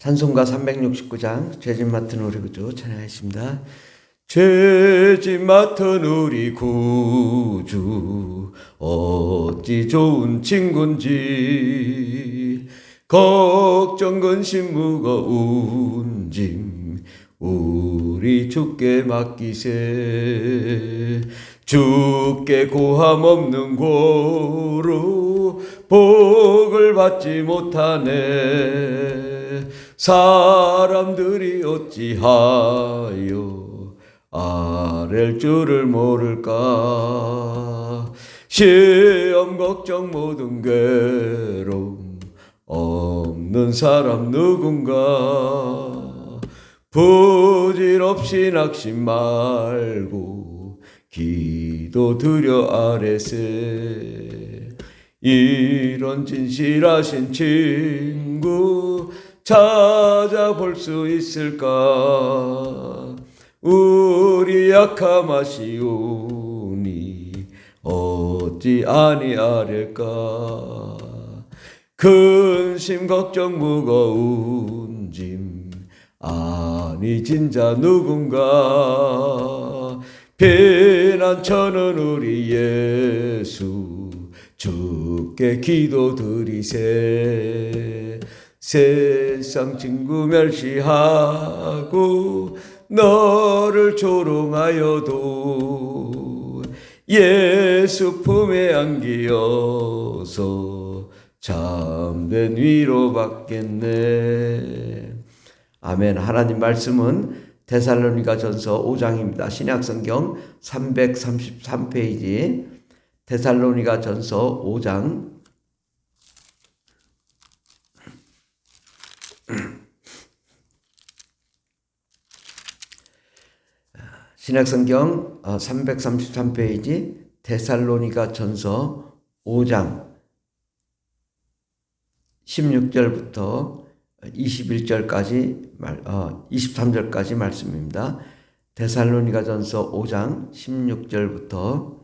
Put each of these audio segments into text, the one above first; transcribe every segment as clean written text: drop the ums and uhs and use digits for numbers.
찬송가 369장 죄짓 맡은 우리 구주 찬양하겠습니다. 죄짓 맡은 우리 구주 어찌 좋은 친구인지, 걱정 근심 무거운 짐 우리 주께 맡기세. 주께 고함 없는 고로 복을 받지 못하네. 사람들이 어찌하여 아랠 줄을 모를까. 시험 걱정 모든 괴로움 없는 사람 누군가. 부질없이 낙심 말고 기도 드려 아뢰세. 이런 진실하신 친구 찾아볼 수 있을까. 우리 약함 아시오니 어찌 아니하릴까. 근심 걱정 무거운 짐 아니 진짜 누군가. 피난처는 우리 예수 주께 기도드리세. 세상 친구 멸시하고 너를 조롱하여도 예수 품에 안기어서 참된 위로 받겠네. 아멘. 하나님 말씀은 데살로니가전서 5장입니다. 신약성경 333페이지 데살로니가전서 5장 신약성경 333페이지 데살로니가전서 5장 16절부터 21절까지 23절까지 말씀입니다. 데살로니가전서 5장 16절부터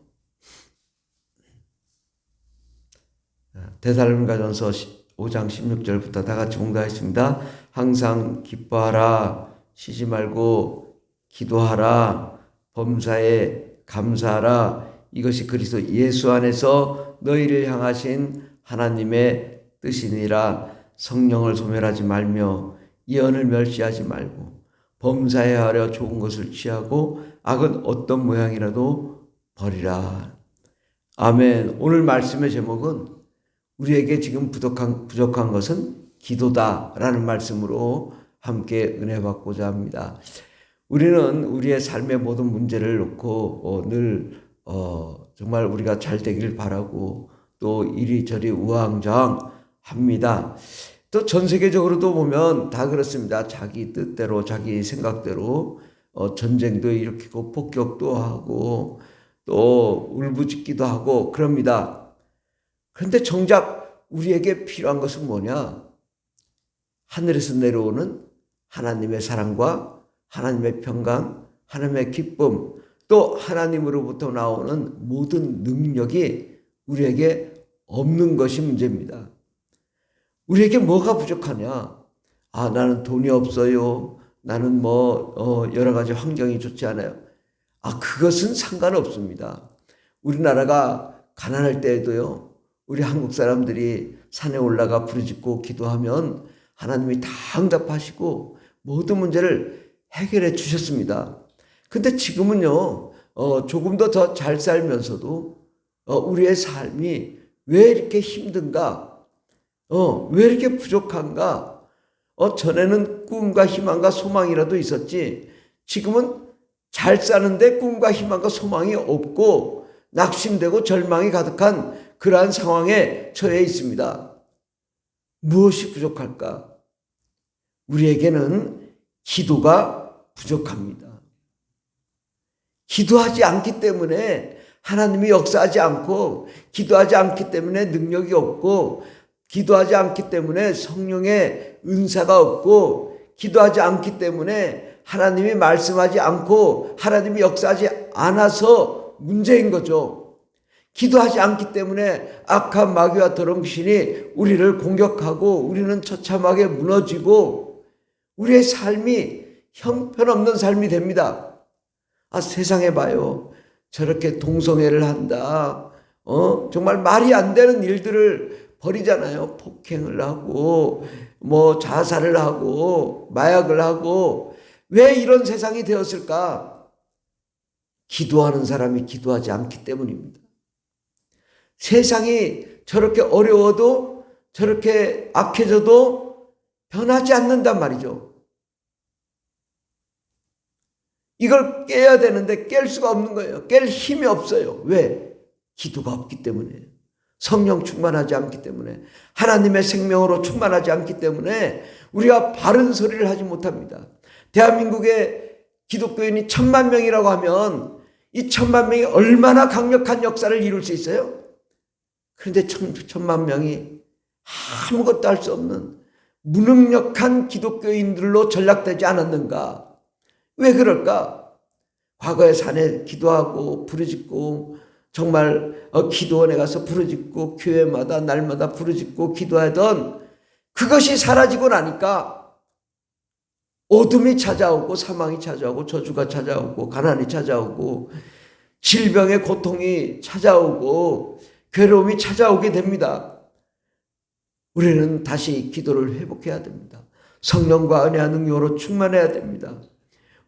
데살로니가전서 5장 16절부터 다 같이 봉독하겠습니다. 항상 기뻐하라, 쉬지 말고 기도하라, 범사에 감사하라. 이것이 그리스도 예수 안에서 너희를 향하신 하나님의 뜻이니라. 성령을 소멸하지 말며 예언을 멸시하지 말고 범사에 하려 좋은 것을 취하고 악은 어떤 모양이라도 버리라. 아멘. 오늘 말씀의 제목은 우리에게 지금 부족한 것은 기도다라는 말씀으로 함께 은혜 받고자 합니다. 우리는 우리의 삶의 모든 문제를 놓고 늘 정말 우리가 잘 되길 바라고 또 이리저리 우왕좌왕합니다. 또 전 세계적으로도 보면 다 그렇습니다. 자기 뜻대로 자기 생각대로 전쟁도 일으키고 폭격도 하고 또 울부짖기도 하고 그럽니다. 그런데 정작 우리에게 필요한 것은 뭐냐? 하늘에서 내려오는 하나님의 사랑과 하나님의 평강, 하나님의 기쁨, 또 하나님으로부터 나오는 모든 능력이 우리에게 없는 것이 문제입니다. 우리에게 뭐가 부족하냐? 나는 돈이 없어요. 나는 여러 가지 환경이 좋지 않아요. 그것은 상관없습니다. 우리나라가 가난할 때에도요, 우리 한국 사람들이 산에 올라가 부르짖고 기도하면 하나님이 다 응답하시고 모든 문제를 해결해 주셨습니다. 근데 지금은요, 조금 더 잘 살면서도 우리의 삶이 왜 이렇게 힘든가? 왜 이렇게 부족한가? 전에는 꿈과 희망과 소망이라도 있었지, 지금은 잘 사는데 꿈과 희망과 소망이 없고 낙심되고 절망이 가득한 그러한 상황에 처해 있습니다. 무엇이 부족할까? 우리에게는 기도가 부족합니다. 기도하지 않기 때문에 하나님이 역사하지 않고, 기도하지 않기 때문에 능력이 없고, 기도하지 않기 때문에 성령의 은사가 없고, 기도하지 않기 때문에 하나님이 말씀하지 않고 하나님이 역사하지 않아서 문제인 거죠. 기도하지 않기 때문에 악한 마귀와 더러운 귀신이 우리를 공격하고 우리는 처참하게 무너지고 우리의 삶이 형편없는 삶이 됩니다. 세상에 봐요. 저렇게 동성애를 한다. 정말 말이 안 되는 일들을 벌이잖아요. 폭행을 하고, 자살을 하고, 마약을 하고. 왜 이런 세상이 되었을까? 기도하는 사람이 기도하지 않기 때문입니다. 세상이 저렇게 어려워도, 저렇게 악해져도 변하지 않는단 말이죠. 이걸 깨야 되는데 깰 수가 없는 거예요. 깰 힘이 없어요. 왜? 기도가 없기 때문에. 성령 충만하지 않기 때문에. 하나님의 생명으로 충만하지 않기 때문에 우리가 바른 소리를 하지 못합니다. 대한민국의 기독교인이 1,000만 명이라고 하면 이 1,000만 명이 얼마나 강력한 역사를 이룰 수 있어요? 그런데 1,000만 명이 아무것도 할 수 없는 무능력한 기독교인들로 전락되지 않았는가? 왜 그럴까? 과거에 산에 기도하고 부르짖고 정말 기도원에 가서 부르짖고 교회마다 날마다 부르짖고 기도하던 그것이 사라지고 나니까 어둠이 찾아오고 사망이 찾아오고 저주가 찾아오고 가난이 찾아오고 질병의 고통이 찾아오고 괴로움이 찾아오게 됩니다. 우리는 다시 기도를 회복해야 됩니다. 성령과 은혜와 능력으로 충만해야 됩니다.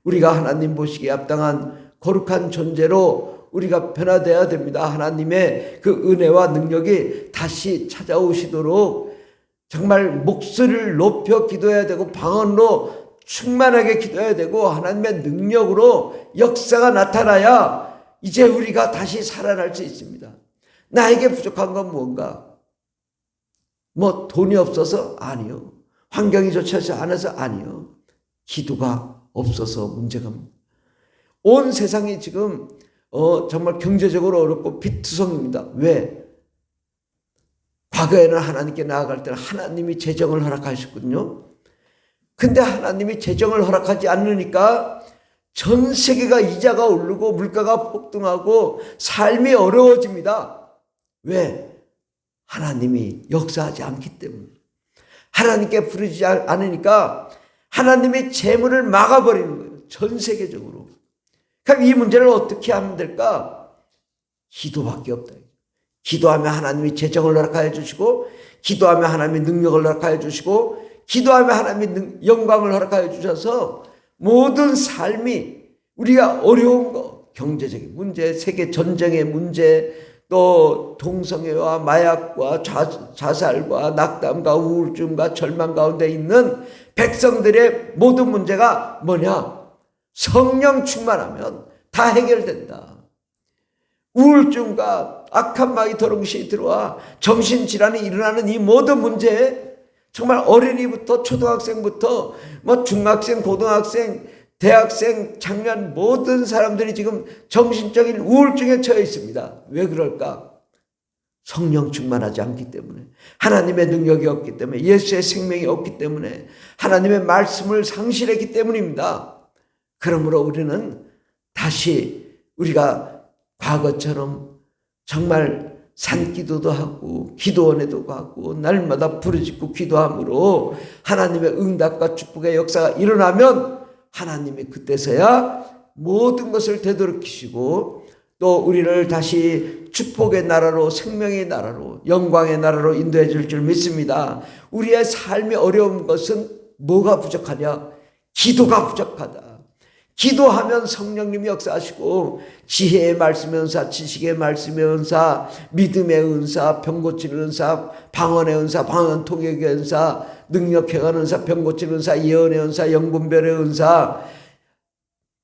우리가 하나님 보시기에 합당한 거룩한 존재로 우리가 변화되어야 됩니다. 하나님의 그 은혜와 능력이 다시 찾아오시도록 정말 목소리를 높여 기도해야 되고 방언으로 충만하게 기도해야 되고 하나님의 능력으로 역사가 나타나야 이제 우리가 다시 살아날 수 있습니다. 나에게 부족한 건 무언가? 돈이 없어서? 아니요. 환경이 좋지 않아서? 아니요. 기도가 없어서 문제가 온 세상이 지금 정말 경제적으로 어렵고 비투성입니다. 왜? 과거에는 하나님께 나아갈 때는 하나님이 재정을 허락하셨거든요. 근데 하나님이 재정을 허락하지 않으니까 전 세계가 이자가 오르고 물가가 폭등하고 삶이 어려워집니다. 왜? 하나님이 역사하지 않기 때문에. 하나님께 부르지 않으니까 하나님의 재물을 막아버리는 거예요. 전 세계적으로. 그럼 이 문제를 어떻게 하면 될까? 기도밖에 없다. 기도하면 하나님이 재정을 허락하여 주시고 기도하면 하나님이 능력을 허락하여 주시고 기도하면 하나님이 영광을 허락하여 주셔서 모든 삶이 우리가 어려운 거, 경제적인 문제, 세계 전쟁의 문제, 또 동성애와 마약과 자살과 낙담과 우울증과 절망 가운데 있는 백성들의 모든 문제가 뭐냐? 성령 충만하면 다 해결된다. 우울증과 악한 마귀 더러움이 들어와 정신질환이 일어나는 이 모든 문제, 정말 어린이부터 초등학생부터 중학생, 고등학생, 대학생, 청년 모든 사람들이 지금 정신적인 우울증에 처해 있습니다. 왜 그럴까? 성령 충만하지 않기 때문에, 하나님의 능력이 없기 때문에, 예수의 생명이 없기 때문에, 하나님의 말씀을 상실했기 때문입니다. 그러므로 우리는 다시 우리가 과거처럼 정말 산기도도 하고 기도원에도 가고 날마다 부르짖고 기도함으로 하나님의 응답과 축복의 역사가 일어나면 하나님이 그때서야 모든 것을 되돌이키시고 또 우리를 다시 축복의 나라로, 생명의 나라로, 영광의 나라로 인도해 줄 줄 믿습니다. 우리의 삶이 어려운 것은 뭐가 부족하냐? 기도가 부족하다. 기도하면 성령님이 역사하시고 지혜의 말씀의 은사, 지식의 말씀의 은사, 믿음의 은사, 병 고치는 은사, 방언의 은사, 방언 통역의 은사, 능력 해가는 은사, 병 고치는 은사, 예언의 은사, 영분별의 은사,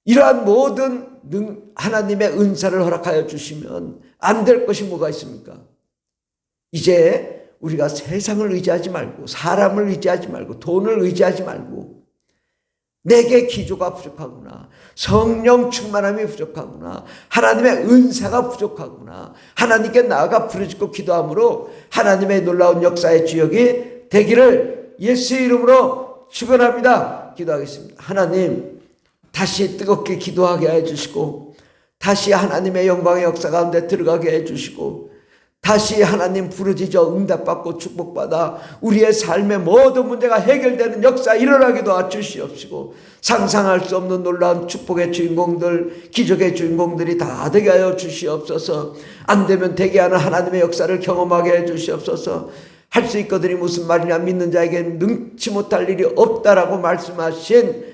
이러한 모든 하나님의 은사를 허락하여 주시면 안 될 것이 뭐가 있습니까? 이제 우리가 세상을 의지하지 말고 사람을 의지하지 말고 돈을 의지하지 말고 내게 기조가 부족하구나. 성령 충만함이 부족하구나. 하나님의 은사가 부족하구나. 하나님께 나아가 부르짖고 기도함으로 하나님의 놀라운 역사의 주역이 되기를 예수의 이름으로 축원합니다. 기도하겠습니다. 하나님, 다시 뜨겁게 기도하게 해주시고 다시 하나님의 영광의 역사 가운데 들어가게 해주시고 다시 하나님 부르짖어 응답받고 축복받아 우리의 삶의 모든 문제가 해결되는 역사 일어나게 도와주시옵시고, 상상할 수 없는 놀라운 축복의 주인공들, 기적의 주인공들이 다 되게 하여 주시옵소서. 안 되면 되게 하는 하나님의 역사를 경험하게 해 주시옵소서. 할 수 있거든이 무슨 말이냐, 믿는 자에게는 능치 못할 일이 없다라고 말씀하신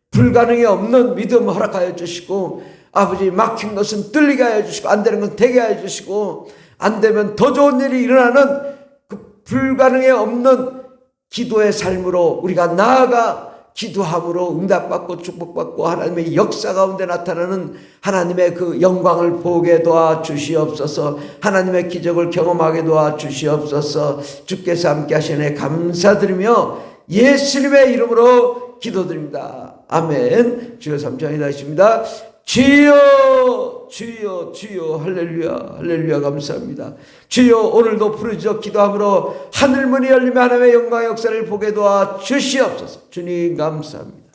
불가능이 없는 믿음 허락하여 주시고, 아버지 막힌 것은 뚫리게 하여 주시고, 안 되는 건 되게 하여 주시고, 안 되면 더 좋은 일이 일어나는 그 불가능에 없는 기도의 삶으로 우리가 나아가 기도함으로 응답받고 축복받고 하나님의 역사 가운데 나타나는 하나님의 그 영광을 보게 도와주시옵소서. 하나님의 기적을 경험하게 도와주시옵소서. 주께서 함께 하시네 감사드리며 예수님의 이름으로 기도드립니다. 아멘. 주여 3장이 다십니다. 주여 주여 주여 할렐루야 할렐루야 감사합니다. 주여 오늘도 부르짖어 기도함으로 하늘문이 열리며 하나님의 영광의 역사를 보게 도와주시옵소서. 주님 감사합니다.